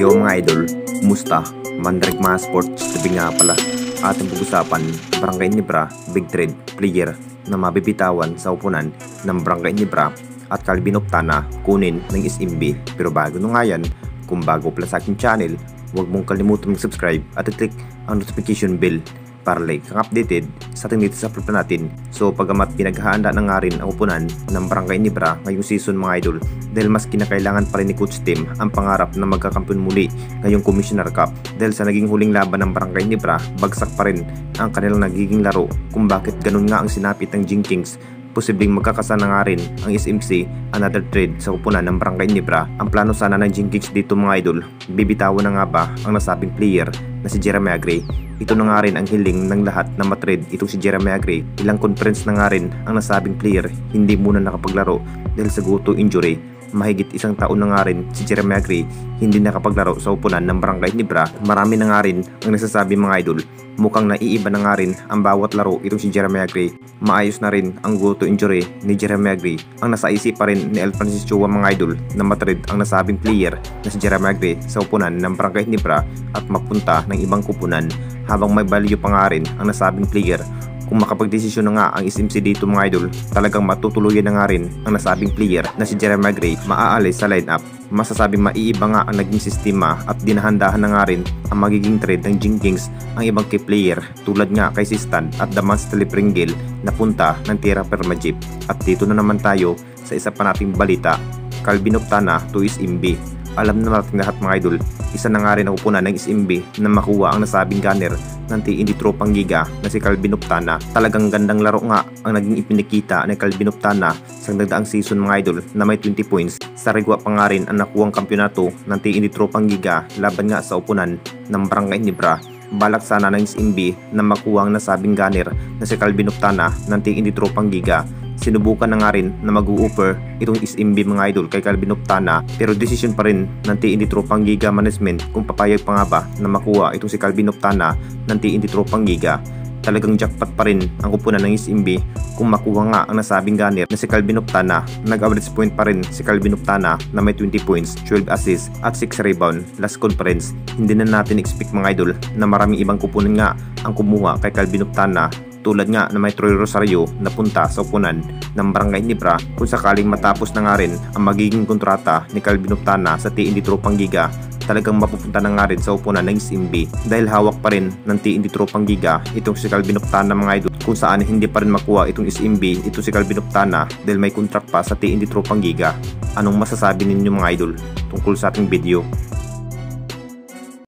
Yo mga idol, kumusta? Mandrik mga sports, tabi nga pala. Ating pag-usapan, Barangay Nibra, big trade player na mabibitawan sa upunan ng Barangay Nibra at Calvin Octana kunin ng SMB. Pero bago nung nga yan, kung bago pala sa aking channel, huwag mong kalimutan mag-subscribe at i-click ang notification bell para like kang updated sa ating dito sa vlog natin. So pagamat pinaghahanda na nga rin ang upunan ng Barangay Nibra ngayong season mga idol, dahil mas kinakailangan pa rin ni Coach Tim ang pangarap na magkakampiyon muli ngayong Commissioner Cup. Dahil sa naging huling laban ng Barangay Nibra, bagsak pa rin ang kanilang nagiging laro. Kung bakit ganun nga ang sinapit ng Jing Kings, posibleng magkakasana nga rin ang SMC another trade sa upunan ng Barangay Nibra. Ang plano sana ng Jing Kings dito mga idol, bibitawan na nga ba ang nasabing player na si Jeremiah Gray. Ito na nga rin ang hiling ng lahat na matrade itong si Jeremiah Gray. Ilang conference na nga rin ang nasabing player hindi muna nakapaglaro dahil sa guto injury. Mahigit isang taon na nga rin si Jeremiah Gray hindi nakapaglaro sa upunan ng Barangay Nibra. Marami na nga rin ang nasasabi mga idol, mukhang naiiba na nga rin ang bawat laro itong si Jeremiah Gray. Maayos na rin ang guto injury ni Jeremiah Gray. Ang nasa isip pa rin ni El Francis Chua mga idol na matrade ang nasabing player na si Jeremiah Gray sa upunan ng Barangay Nibra at mapunta ng ibang kupunan, habang may value pa nga rin ang nasabing player. Kung makapagdesisyon na nga ang SMC dito mga idol, talagang matutuluyan na nga rin ang nasabing player na si Jeremiah Gray maaalis sa lineup. Masasabing maiiba nga ang naging sistema at dinahandahan na nga rin ang magiging trade ng Jing Kings ang ibang key player tulad nga kay Sistan at Damas Telepringgil na punta ng Tierra Permajip. At dito na naman tayo sa isa pa nating balita, Calvin Octana to SMB. Alam na natin lahat mga idol, isa na nga rin ang upunan ng SMB na makuha ang nasabing gunner ng TND Tropang Giga na si Calvin Octana. Talagang gandang laro nga ang naging ipinikita ni Calvin Octana sa nagdaang season mga idol na may 20 points. Sa rigwa pa nga rin ang nakuhang kampyonato ng TND Tropang Giga laban nga sa upunan ng Barangay Nibra. Balak sana ng SMB na makuha ang nasabing gunner na si Calvin Octana ng TND Tropang Giga. Sinubukan na nga rin na mag-u-offer itong SMB mga idol kay Calvin Octana, pero decision pa rin ng TND Tropang Giga management kung papayag pa nga ba na makuha itong si Calvin Octana ng TND Tropang Giga. Talagang jackpot pa rin ang kupunan ng SMB kung makuha nga ang nasabing gunner na si Calvin Octana. Nag-average point pa rin si Calvin Octana na may 20 points, 12 assists at 6 rebound last conference. Hindi na natin expect mga idol na maraming ibang kupunan nga ang kumuha kay Calvin Octana, tulad nga na may Troy Rosario na punta sa upunan ng Barangay Nibra. Kung sakaling matapos na nga rin ang magiging kontrata ni Calvin Octana sa TND Tropang Giga, talagang mapupunta na nga rin sa upunan ng SMB dahil hawak pa rin ng TND Tropang Giga itong si Calvin Octana mga idol, kung saan hindi pa rin makuha itong SMB ito si Calvin Octana dahil may contract pa sa TND Tropang Giga. Anong masasabi ninyo mga idol tungkol sa ating video?